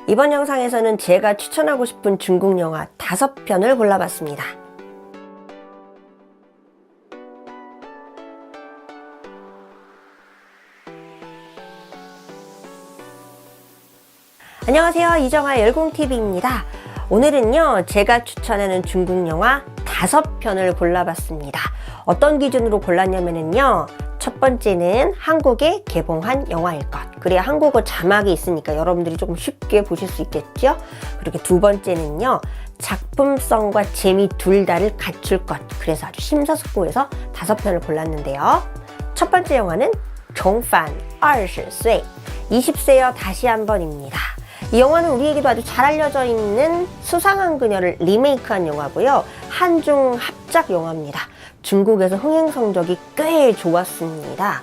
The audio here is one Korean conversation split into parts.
이번 영상에서는 제가 추천하고 싶은 중국 영화 5편을 골라봤습니다. 안녕하세요, 이정아 열공TV입니다. 오늘은요, 제가 추천하는 중국 영화 5편을 골라봤습니다. 어떤 기준으로 골랐냐면요, 첫 번째는 한국에 개봉한 영화일 것. 그래야 한국어 자막이 있으니까 여러분들이 조금 쉽게 보실 수 있겠죠. 그리고 두 번째는요, 작품성과 재미 둘 다를 갖출 것. 그래서 아주 심사숙고해서 5편을 골랐는데요. 첫 번째 영화는 종판 20岁, 20세여 다시 한번입니다. 이 영화는 우리에게도 아주 잘 알려져 있는 수상한 그녀를 리메이크한 영화고요. 한중 합작 영화입니다. 중국에서 흥행 성적이 꽤 좋았습니다.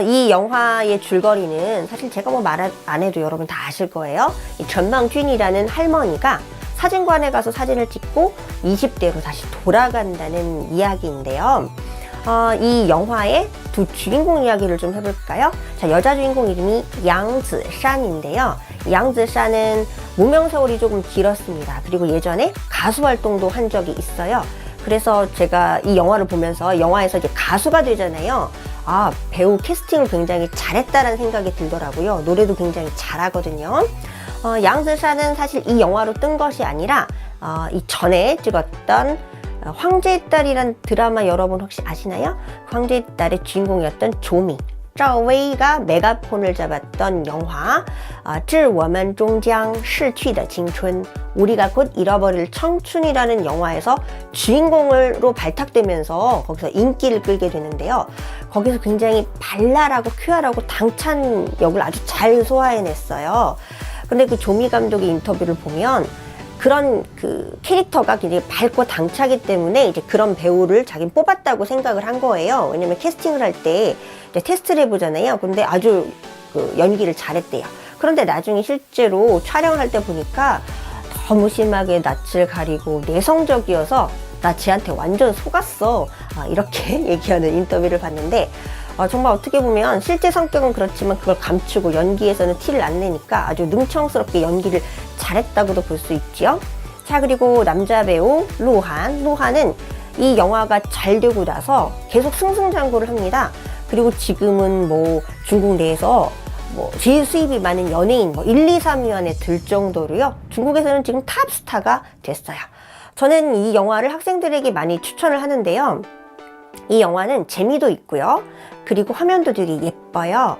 이 영화의 줄거리는 사실 제가 뭐 말 안 해도 여러분 다 아실 거예요. 이 전망준이라는 할머니가 사진관에 가서 사진을 찍고 20대로 다시 돌아간다는 이야기인데요. 이 영화의 두 주인공 이야기를 좀 해볼까요? 자, 여자 주인공 이름이 양즈샨인데요. 양즈샨은 무명 세월이 조금 길었습니다. 그리고 예전에 가수 활동도 한 적이 있어요. 그래서 제가 이 영화를 보면서 영화에서 이제 가수가 되잖아요. 배우 캐스팅을 굉장히 잘했다는 생각이 들더라고요. 노래도 굉장히 잘하거든요. 양즈샨은 사실 이 영화로 뜬 것이 아니라 이 전에 찍었던 황제의 딸이란 드라마 여러분 혹시 아시나요? 황제의 딸의 주인공이었던 조미,赵薇가 메가폰을 잡았던 영화 致我们终将逝去的青春, 우리가 곧 잃어버릴 청춘이라는 영화에서 주인공으로 발탁되면서 거기서 인기를 끌게 되는데요. 거기서 굉장히 발랄하고 쾌활하고 당찬 역을 아주 잘 소화해냈어요. 근데 그 조미 감독의 인터뷰를 보면 그런 그 캐릭터가 굉장히 밝고 당차기 때문에 이제 그런 배우를 자기는 뽑았다고 생각을 한 거예요. 왜냐면 캐스팅을 할 때 테스트를 해보잖아요. 근데 아주 그 연기를 잘했대요. 그런데 나중에 실제로 촬영을 할 때 보니까 너무 심하게 낯을 가리고 내성적이어서 나 쟤한테 완전 속았어. 이렇게 얘기하는 인터뷰를 봤는데 정말 어떻게 보면 실제 성격은 그렇지만 그걸 감추고 연기에서는 티를 안 내니까 아주 능청스럽게 연기를 잘했다고도 볼 수 있죠. 자, 그리고 남자 배우 루한은 이 영화가 잘 되고 나서 계속 승승장구를 합니다. 그리고 지금은 뭐 중국 내에서 뭐 제일 수입이 많은 연예인 1, 2, 3위 안에 들 정도로요. 중국에서는 지금 탑스타가 됐어요. 저는 이 영화를 학생들에게 많이 추천을 하는데요. 이 영화는 재미도 있고요. 그리고 화면도 되게 예뻐요.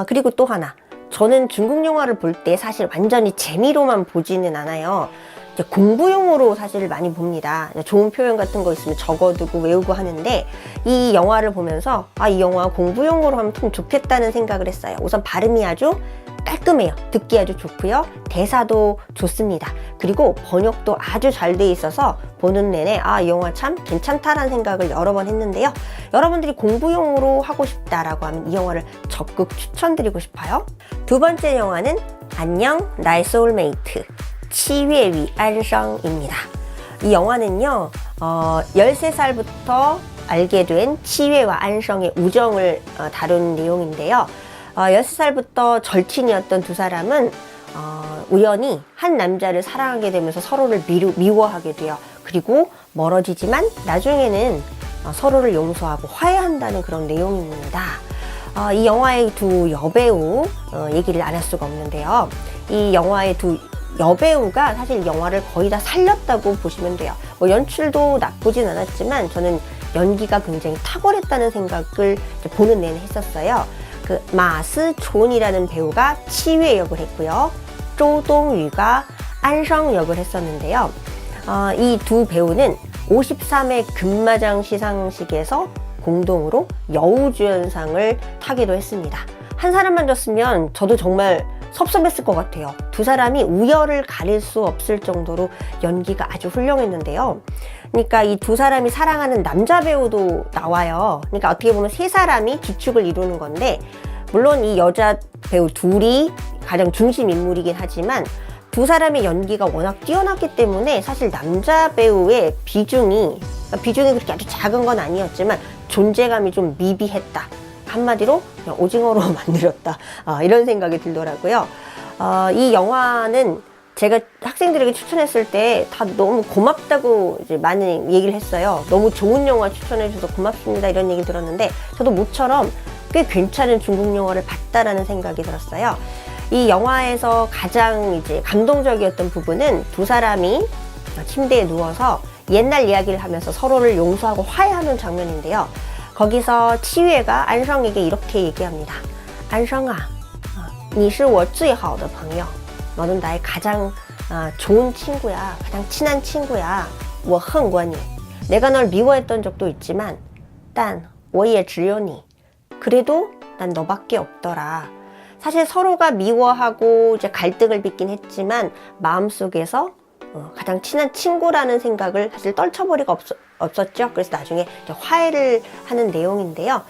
그리고 또 하나, 저는 중국 영화를 볼 때 사실 완전히 재미로만 보지는 않아요. 이제 공부용으로 사실 많이 봅니다. 좋은 표현 같은 거 있으면 적어두고 외우고 하는데 이 영화를 보면서 이 영화 공부용으로 하면 참 좋겠다는 생각을 했어요. 우선 발음이 아주 깔끔해요. 듣기 아주 좋고요. 대사도 좋습니다. 그리고 번역도 아주 잘 돼 있어서 보는 내내 이 영화 참 괜찮다라는 생각을 여러 번 했는데요. 여러분들이 공부용으로 하고 싶다라고 하면 이 영화를 적극 추천드리고 싶어요. 두 번째 영화는 안녕 나의 소울메이트 七月与安生입니다. 이 영화는요, 13살부터 알게 된 치웨와 안성의 우정을 다룬 내용인데요. 13살부터 절친이었던 두 사람은 우연히 한 남자를 사랑하게 되면서 서로를 미워하게 돼요. 그리고 멀어지지만 나중에는 서로를 용서하고 화해한다는 그런 내용입니다. 이 영화의 두 여배우 얘기를 안 할 수가 없는데요. 이 영화의 두 여배우가 사실 영화를 거의 다 살렸다고 보시면 돼요. 뭐 연출도 나쁘진 않았지만 저는 연기가 굉장히 탁월했다는 생각을 보는 내내 했었어요. 그 마스존이라는 배우가 치웨 역을 했고요. 조동유가 안성 역을 했었는데요. 이 두 배우는 53회 금마장 시상식에서 공동으로 여우주연상을 타기도 했습니다. 한 사람만 줬으면 저도 정말 섭섭했을 것 같아요. 두 사람이 우열을 가릴 수 없을 정도로 연기가 아주 훌륭했는데요. 그러니까 이 두 사람이 사랑하는 남자 배우도 나와요. 그러니까 어떻게 보면 세 사람이 주축을 이루는 건데, 물론 이 여자 배우 둘이 가장 중심 인물이긴 하지만 두 사람의 연기가 워낙 뛰어났기 때문에 사실 남자 배우의 비중이 그렇게 아주 작은 건 아니었지만 존재감이 좀 미비했다. 한마디로 그냥 오징어로 만들었다. 이런 생각이 들더라고요. 이 영화는 제가 학생들에게 추천했을 때 다 너무 고맙다고 이제 많이 얘기를 했어요. 너무 좋은 영화 추천해 주셔서 고맙습니다 이런 얘기 들었는데 저도 모처럼 꽤 괜찮은 중국 영화를 봤다라는 생각이 들었어요. 이 영화에서 가장 이제 감동적이었던 부분은 두 사람이 침대에 누워서 옛날 이야기를 하면서 서로를 용서하고 화해하는 장면인데요. 거기서 치유애가 안성에게 이렇게 얘기합니다. 안성아, 你是我最好的朋友. 너는 나의 가장 좋은 친구야. 가장 친한 친구야. 我恨过你. 내가 널 미워했던 적도 있지만 但我也只有你. 그래도 난 너밖에 없더라. 사실 서로가 미워하고 이제 갈등을 빚긴 했지만 마음속에서 가장 친한 친구라는 생각을 사실 떨쳐버리가 없었죠. 그래서 나중에 이제 화해를 하는 내용인데요.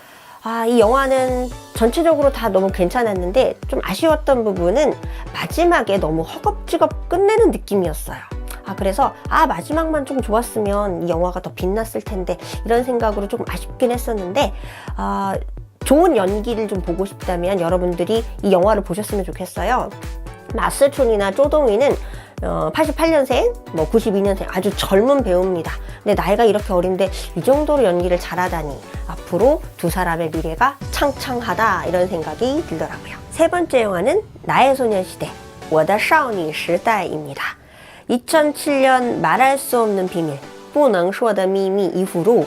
이 영화는 전체적으로 다 너무 괜찮았는데 좀 아쉬웠던 부분은 마지막에 너무 허겁지겁 끝내는 느낌이었어요. 그래서 마지막만 좀 좋았으면 이 영화가 더 빛났을 텐데 이런 생각으로 조금 아쉽긴 했었는데 좋은 연기를 좀 보고 싶다면 여러분들이 이 영화를 보셨으면 좋겠어요. 마스춘이나 쪼동위는 88년생, 92년생 아주 젊은 배우입니다. 근데 나이가 이렇게 어린데 이 정도로 연기를 잘하다니 앞으로 두 사람의 미래가 창창하다 이런 생각이 들더라고요. 세 번째 영화는 나의 소녀시대, 我的少女时代입니다. 2007년 말할 수 없는 비밀, 不能说的秘密 이후로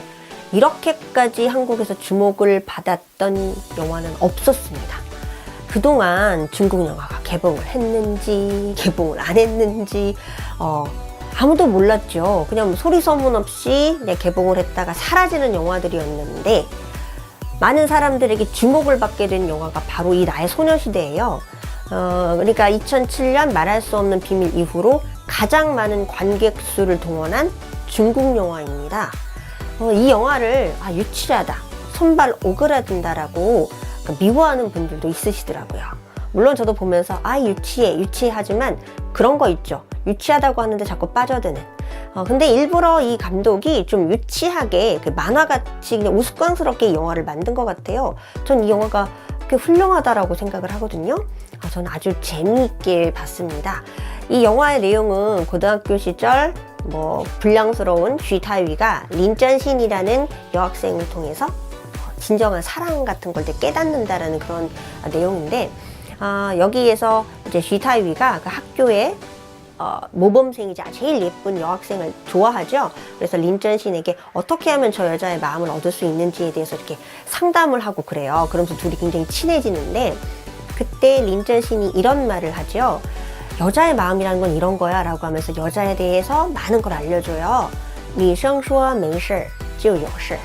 이렇게까지 한국에서 주목을 받았던 영화는 없었습니다. 그동안 중국 영화가 개봉을 했는지 개봉을 안 했는지 아무도 몰랐죠. 그냥 소리 소문 없이 그냥 개봉을 했다가 사라지는 영화들이었는데 많은 사람들에게 주목을 받게 된 영화가 바로 이 나의 소녀시대예요. 그러니까 2007년 말할 수 없는 비밀 이후로 가장 많은 관객 수를 동원한 중국 영화입니다. 이 영화를 유치하다, 손발 오그라든다라고 미워하는 분들도 있으시더라고요. 물론 저도 보면서 유치해 하지만 그런 거 있죠. 유치하다고 하는데 자꾸 빠져드는. 근데 일부러 이 감독이 좀 유치하게 만화같이 그냥 우스꽝스럽게 이 영화를 만든 것 같아요. 전 이 영화가 꽤 훌륭하다라고 생각을 하거든요. 저는 아주 재미있게 봤습니다. 이 영화의 내용은 고등학교 시절 불량스러운 쥐타위가 린전신이라는 여학생을 통해서 진정한 사랑 같은 걸 깨닫는다라는 그런 내용인데 여기에서 이제 쥐타위가 그 학교에 모범생이자 제일 예쁜 여학생을 좋아하죠. 그래서 린전신에게 어떻게 하면 저 여자의 마음을 얻을 수 있는지에 대해서 이렇게 상담을 하고 그래요. 그러면서 둘이 굉장히 친해지는데 그때 린전신이 이런 말을 하죠. 여자의 마음이라는 건 이런 거야 라고 하면서 여자에 대해서 많은 걸 알려줘요. 女生说没事就有事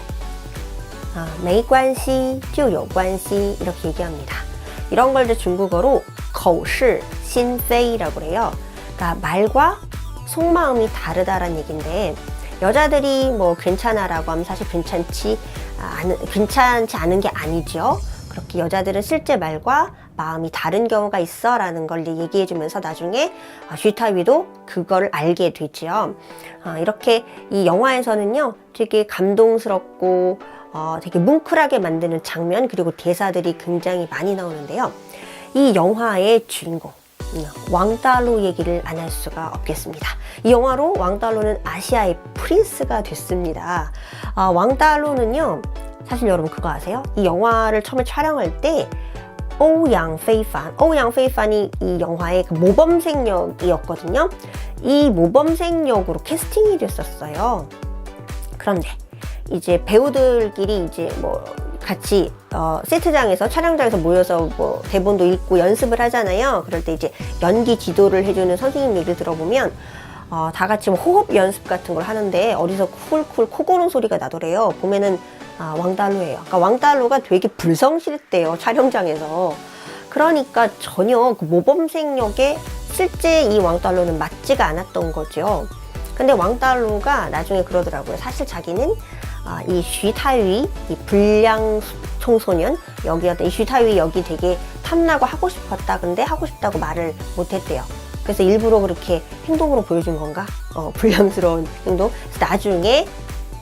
没关系就有关系 이렇게 얘기합니다. 이런 걸 이제 중국어로 口是心非라고 해요. 그러니까 말과 속마음이 다르다라는 얘기인데 여자들이 괜찮아 라고 하면 사실 괜찮지 않은 게 아니죠. 그렇게 여자들은 실제 말과 마음이 다른 경우가 있어 라는 걸 얘기해 주면서 나중에 쥐타위도 그걸 알게 되죠. 이렇게 이 영화에서는요 되게 감동스럽고 되게 뭉클하게 만드는 장면 그리고 대사들이 굉장히 많이 나오는데요. 이 영화의 주인공 왕따루 얘기를 안 할 수가 없겠습니다. 이 영화로 왕따루는 아시아의 프린스가 됐습니다. 왕따루는요 사실 여러분 그거 아세요? 이 영화를 처음에 촬영할 때 오양페이판이 이 영화의 그 모범생 역이었거든요. 이 모범생 역으로 캐스팅이 됐었어요. 그런데 이제 배우들끼리 이제 같이 세트장에서 촬영장에서 모여서 대본도 읽고 연습을 하잖아요. 그럴 때 이제 연기 지도를 해주는 선생님 얘기를 들어보면 다 같이 호흡 연습 같은 걸 하는데 어디서 쿨쿨 코 고는 소리가 나더래요. 보면은 왕따루예요. 그러니까 왕따루가 되게 불성실대요, 촬영장에서. 그러니까 전혀 그 모범생 역에 실제 이 왕따루는 맞지가 않았던 거죠. 근데 왕따루가 나중에 그러더라고요. 사실 자기는 이 쥐타위, 이 불량 청소년 역이었다. 이 쥐타위 역이 되게 탐나고 하고 싶었다. 근데 하고 싶다고 말을 못했대요. 그래서 일부러 그렇게 행동으로 보여준 건가? 불량스러운 행동. 그래서 나중에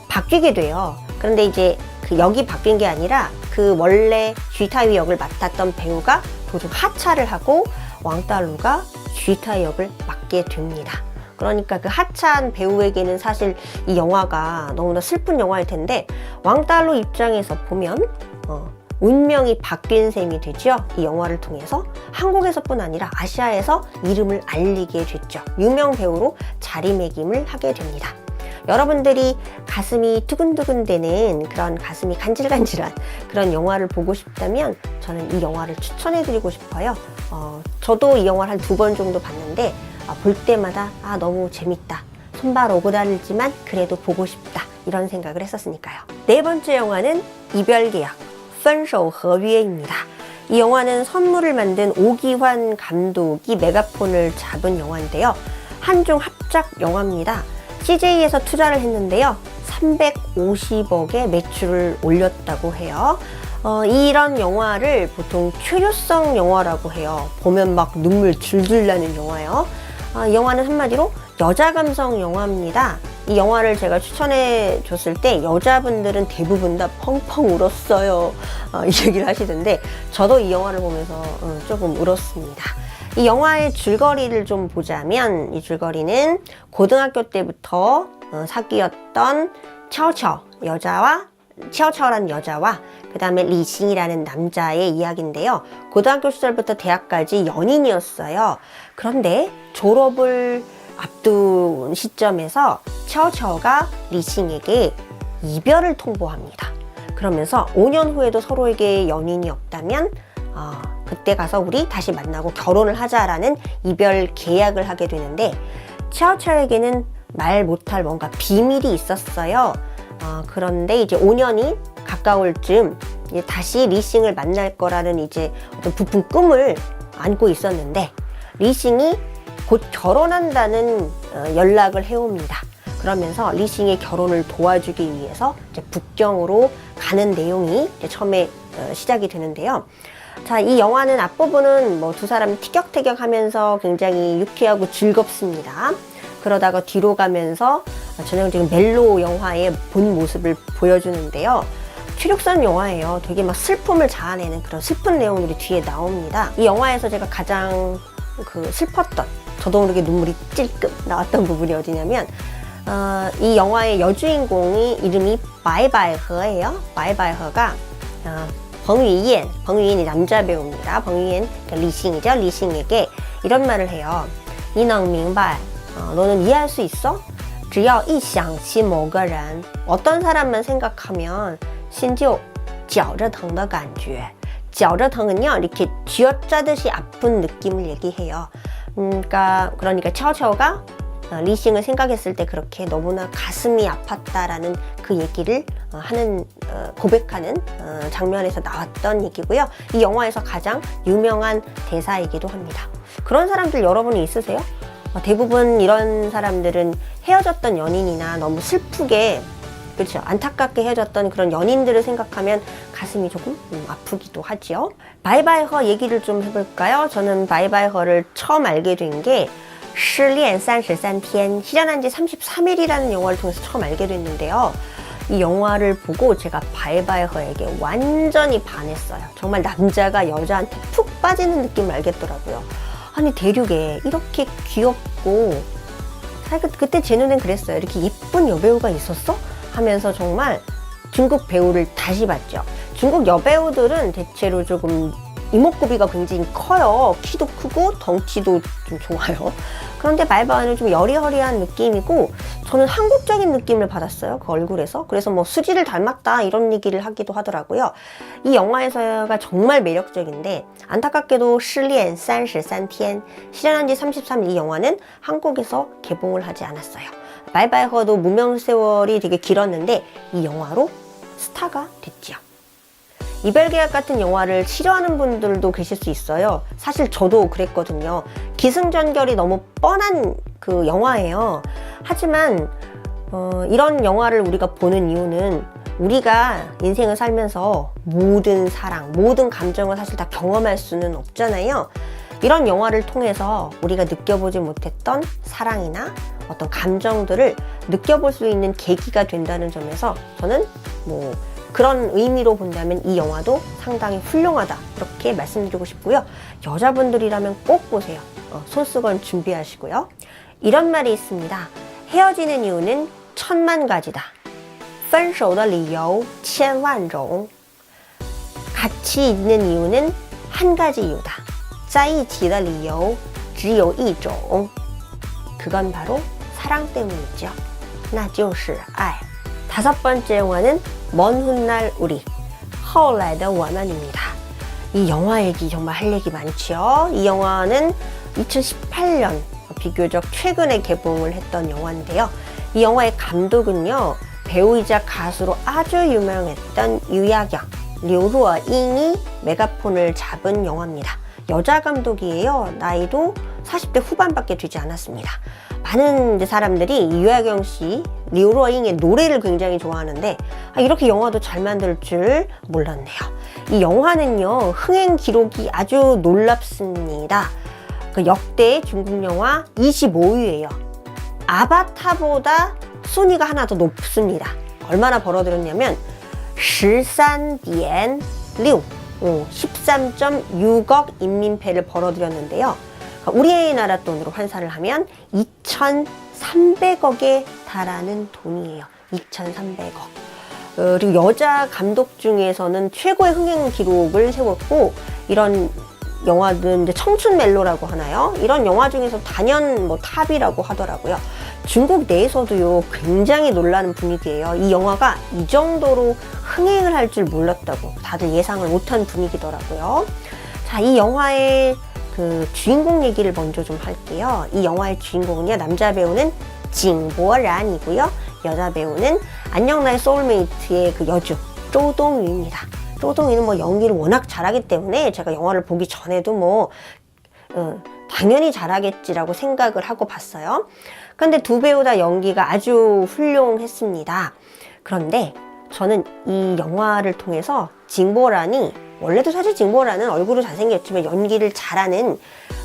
바뀌게 돼요. 그런데 이제 그 역이 바뀐 게 아니라 그 원래 쥐타위 역을 맡았던 배우가 도중 하차를 하고 왕따루가 쥐타 역을 맡게 됩니다. 그러니까 그 하찬 배우에게는 사실 이 영화가 너무나 슬픈 영화일 텐데 왕따루 입장에서 보면 운명이 바뀐 셈이 되죠. 이 영화를 통해서 한국에서뿐 아니라 아시아에서 이름을 알리게 됐죠. 유명 배우로 자리매김을 하게 됩니다. 여러분들이 가슴이 두근두근 되는 그런 가슴이 간질간질한 그런 영화를 보고 싶다면 저는 이 영화를 추천해드리고 싶어요. 저도 이 영화를 한 2번 정도 봤는데 볼 때마다 너무 재밌다. 손발 오그라들지만 그래도 보고 싶다. 이런 생각을 했었으니까요. 네 번째 영화는 이별계약, 分手合约입니다. 이 영화는 선물을 만든 오기환 감독이 메가폰을 잡은 영화인데요. 한중 합작 영화입니다. CJ에서 투자를 했는데요. 350억의 매출을 올렸다고 해요. 이런 영화를 보통 최류성 영화라고 해요. 보면 막 눈물 줄줄 나는 영화예요. 이 영화는 한마디로 여자 감성 영화입니다. 이 영화를 제가 추천해 줬을 때 여자분들은 대부분 다 펑펑 울었어요. 이 얘기를 하시던데 저도 이 영화를 보면서 조금 울었습니다. 이 영화의 줄거리를 좀 보자면 이 줄거리는 고등학교 때부터 사귀었던 차오차오 차오차오라는 여자와 그 다음에 리싱이라는 남자의 이야기인데요. 고등학교 시절부터 대학까지 연인이었어요. 그런데 졸업을 앞둔 시점에서 차오차오가 리싱에게 이별을 통보합니다. 그러면서 5년 후에도 서로에게 연인이 없다면 그때 가서 우리 다시 만나고 결혼을 하자라는 이별 계약을 하게 되는데 차오차오에게는 말 못할 뭔가 비밀이 있었어요. 그런데 이제 5년이 가까울 즈음 이제 다시 리싱을 만날 거라는 이제 어떤 부푼 꿈을 안고 있었는데 리싱이 곧 결혼한다는 연락을 해옵니다. 그러면서 리싱의 결혼을 도와주기 위해서 이제 북경으로 가는 내용이 이제 처음에 시작이 되는데요. 자, 이 영화는 앞부분은 뭐 두 사람이 티격태격 하면서 굉장히 유쾌하고 즐겁습니다. 그러다가 뒤로 가면서 전형적인 멜로 영화의 본 모습을 보여주는데요. 추력선 영화예요. 되게 막 슬픔을 자아내는 그런 슬픈 내용들이 뒤에 나옵니다. 이 영화에서 제가 가장 슬펐던, 저도 모르게 눈물이 찔끔 나왔던 부분이 어디냐면 이 영화의 여주인공이 이름이 바이바이허예요. 바이바이허가 벙위옌이 남자 배우입니다. 벙위옌 리싱이죠. 리싱에게 이런 말을 해요. 你能明白 너는 이해할 수 있어? 只要一想起某个人 어떤 사람만 생각하면 心就绞着疼的感觉 绞着疼은요 이렇게 쥐어짜듯이 아픈 느낌을 얘기해요. 그러니까 차오차오가 리싱을 생각했을 때 그렇게 너무나 가슴이 아팠다라는 그 얘기를 고백하는 장면에서 나왔던 얘기고요. 이 영화에서 가장 유명한 대사이기도 합니다. 그런 사람들 여러분이 있으세요? 대부분 이런 사람들은 헤어졌던 연인이나 너무 슬프게 그렇죠. 안타깝게 헤어졌던 그런 연인들을 생각하면 가슴이 조금 아프기도 하죠. 바이바이허 얘기를 좀 해볼까요? 저는 바이바이허를 처음 알게 된 게 失恋33天 실연한 지 33일이라는 영화를 통해서 처음 알게 됐는데요. 이 영화를 보고 제가 바이바이허에게 완전히 반했어요. 정말 남자가 여자한테 푹 빠지는 느낌을 알겠더라고요. 아니 대륙에 이렇게 귀엽고 사실 그때 제 눈엔 그랬어요. 이렇게 예쁜 여배우가 있었어? 하면서 정말 중국 배우를 다시 봤죠. 중국 여배우들은 대체로 조금 이목구비가 굉장히 커요. 키도 크고 덩치도 좀 좋아요. 그런데 바이바이는 좀 여리여리한 느낌이고 저는 한국적인 느낌을 받았어요. 그 얼굴에서. 그래서 뭐 수지를 닮았다 이런 얘기를 하기도 하더라고요. 이 영화에서가 정말 매력적인데 안타깝게도 失恋33天 실연한 지 33일 이 영화는 한국에서 개봉을 하지 않았어요. 바이바이허도 무명 세월이 되게 길었는데 이 영화로 스타가 됐죠. 이별계약 같은 영화를 싫어하는 분들도 계실 수 있어요. 사실 저도 그랬거든요. 기승전결이 너무 뻔한 그 영화예요. 하지만 이런 영화를 우리가 보는 이유는 우리가 인생을 살면서 모든 사랑, 모든 감정을 사실 다 경험할 수는 없잖아요. 이런 영화를 통해서 우리가 느껴보지 못했던 사랑이나 어떤 감정들을 느껴볼 수 있는 계기가 된다는 점에서 저는 그런 의미로 본다면 이 영화도 상당히 훌륭하다 이렇게 말씀드리고 싶고요. 여자분들이라면 꼭 보세요. 손수건 준비하시고요. 이런 말이 있습니다. 헤어지는 이유는 10,000가지다. 分手的理由千万种. 같이 있는 이유는 한 가지 이유다. 在一起的理由只有一种. 그건 바로 사랑 때문이죠. 那就是爱. 다섯 번째 영화는 먼 훗날 우리, 后来的我们입니다. 이 영화 얘기 정말 할 얘기 많죠. 이 영화는 2018년 비교적 최근에 개봉을 했던 영화인데요. 이 영화의 감독은요, 배우이자 가수로 아주 유명했던 유야경, 류루어잉이 메가폰을 잡은 영화입니다. 여자 감독이에요. 나이도 40대 후반밖에 되지 않았습니다. 많은 사람들이 유야경 씨, 류루어잉의 노래를 굉장히 좋아하는데 이렇게 영화도 잘 만들 줄 몰랐네요. 이 영화는요, 흥행 기록이 아주 놀랍습니다. 그 역대 중국 영화 25위예요. 아바타보다 순위가 하나 더 높습니다. 얼마나 벌어들였냐면 13.6 13.6억 인민폐를 벌어들였는데요. 우리나라 돈으로 환산을 하면 2,300억에 달하는 돈이에요. 2,300억. 그리고 여자 감독 중에서는 최고의 흥행 기록을 세웠고, 이런 영화는 이제 청춘 멜로라고 하나요? 이런 영화 중에서 단연 탑이라고 하더라고요. 중국 내에서도요, 굉장히 놀라는 분위기예요. 이 영화가 이 정도로 흥행을 할 줄 몰랐다고 다들 예상을 못한 분위기더라고요. 자, 이 영화의 그 주인공 얘기를 먼저 좀 할게요. 이 영화의 주인공은요, 남자 배우는 징보란이고요, 여자 배우는 안녕 나의 소울메이트의 그 여주 조동유입니다. 조동유는 연기를 워낙 잘하기 때문에 제가 영화를 보기 전에도 당연히 잘하겠지라고 생각을 하고 봤어요. 그런데 두 배우 다 연기가 아주 훌륭했습니다. 그런데 저는 이 영화를 통해서 징보란이, 원래도 사실 징보란은 얼굴도 잘생겼지만 연기를 잘하는,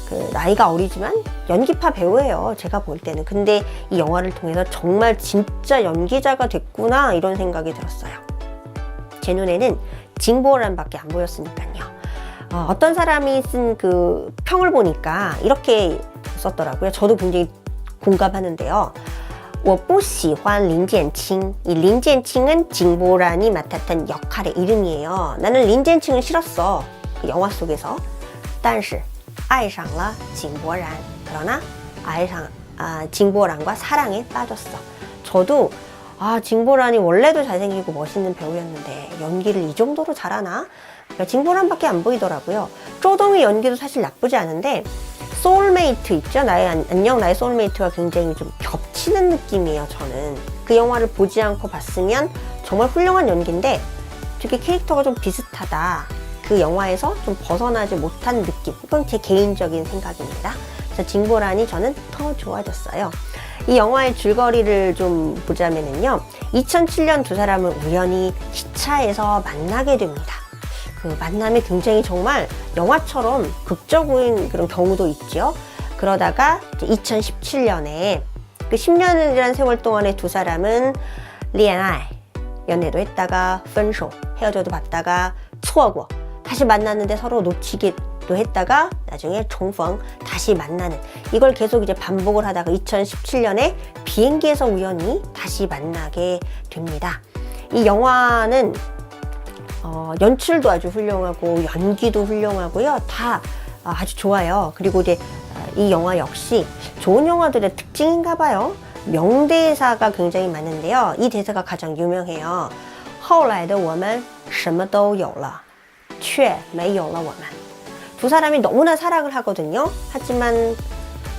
그 나이가 어리지만 연기파 배우예요, 제가 볼 때는. 근데 이 영화를 통해서 정말 진짜 연기자가 됐구나 이런 생각이 들었어요. 제 눈에는 징보란밖에 안 보였으니까요. 어떤 사람이 쓴 그 평을 보니까 이렇게 썼더라고요. 저도 굉장히 공감하는데요. 我不喜欢林建清. 이 린젠칭은 징보란이 맡았던 역할의 이름이에요. 나는 린젠칭을 싫었어, 그 영화 속에서. 但是爱上了井柏然. 그러나 징보란과 사랑에 빠졌어. 저도 징보란이 원래도 잘생기고 멋있는 배우였는데 연기를 이 정도로 잘하나? 그러니까 징보란밖에 안 보이더라고요. 조동의 연기도 사실 나쁘지 않은데 소울메이트 있죠? 안녕 나의 소울메이트와 굉장히 좀 겹치는 느낌이에요, 저는. 그 영화를 보지 않고 봤으면 정말 훌륭한 연기인데 되게 캐릭터가 좀 비슷하다. 그 영화에서 좀 벗어나지 못한 느낌. 이건 제 개인적인 생각입니다. 그래서 징보란이 저는 더 좋아졌어요. 이 영화의 줄거리를 좀 보자면요, 2007년 두 사람은 우연히 기차에서 만나게 됩니다. 그 만남이 굉장히 정말 영화처럼 극적인 그런 경우도 있죠. 그러다가 2017년에 그 10년이라는 세월 동안에 두 사람은 恋爱, 연애도 했다가 分手, 헤어져도 봤다가 错过, 다시 만났는데 서로 놓치기도 했다가 나중에 重逢, 다시 만나는, 이걸 계속 이제 반복을 하다가 2017년에 비행기에서 우연히 다시 만나게 됩니다. 이 영화는 연출도 아주 훌륭하고 연기도 훌륭하고요. 다 아주 좋아요. 그리고 이제 이 영화 역시 좋은 영화들의 특징인가 봐요. 명대사가 굉장히 많은데요. 이 대사가 가장 유명해요. 后来的我们什么都有了却没有了我们. 두 사람이 너무나 사랑을 하거든요. 하지만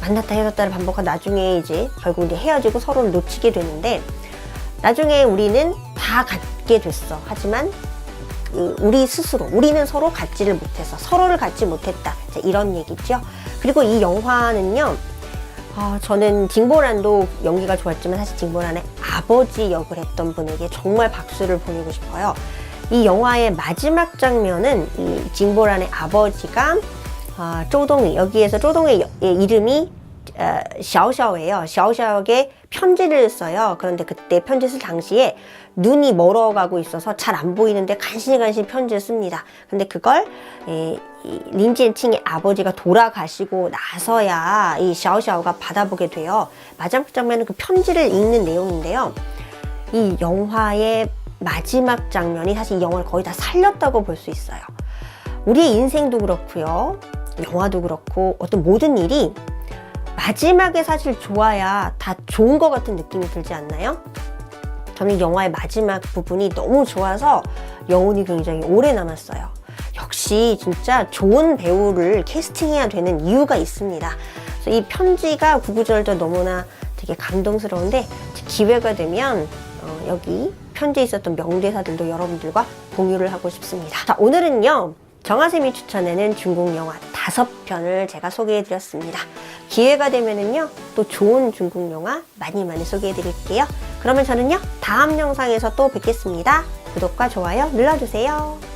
만났다 헤어졌다를 반복한 나중에 이제 결국 이제 헤어지고 서로를 놓치게 되는데, 나중에 우리는 다 갖게 됐어. 하지만 우리 스스로, 우리는 서로 갖지를 못해서, 서로를 갖지 못했다, 이런 얘기죠. 그리고 이 영화는요, 저는 징보란도 연기가 좋았지만 사실 징보란의 아버지 역을 했던 분에게 정말 박수를 보내고 싶어요. 이 영화의 마지막 장면은 이 징보란의 아버지가 조동이, 여기에서 조동의 이름이 샤오샤오예요. 샤오샤오에게 편지를 써요. 그런데 그때 편지 쓸 당시에 눈이 멀어가고 있어서 잘 안 보이는데 간신히 편지를 씁니다. 근데 그걸 이 린지엔칭의 아버지가 돌아가시고 나서야 이 샤오샤오가 받아보게 돼요. 마지막 장면은 그 편지를 읽는 내용인데요. 이 영화의 마지막 장면이 사실 이 영화를 거의 다 살렸다고 볼 수 있어요. 우리의 인생도 그렇고요. 영화도 그렇고 어떤 모든 일이 마지막에 사실 좋아야 다 좋은 것 같은 느낌이 들지 않나요? 저는 영화의 마지막 부분이 너무 좋아서 여운이 굉장히 오래 남았어요. 역시 진짜 좋은 배우를 캐스팅해야 되는 이유가 있습니다. 그래서 이 편지가 구구절절 너무나 되게 감동스러운데 기회가 되면 여기 편지에 있었던 명대사들도 여러분들과 공유를 하고 싶습니다. 자, 오늘은요. 정아쌤이 추천하는 중국 영화 5편을 제가 소개해드렸습니다. 기회가 되면은요, 또 좋은 중국 영화 많이 소개해드릴게요. 그러면 저는요, 다음 영상에서 또 뵙겠습니다. 구독과 좋아요 눌러주세요.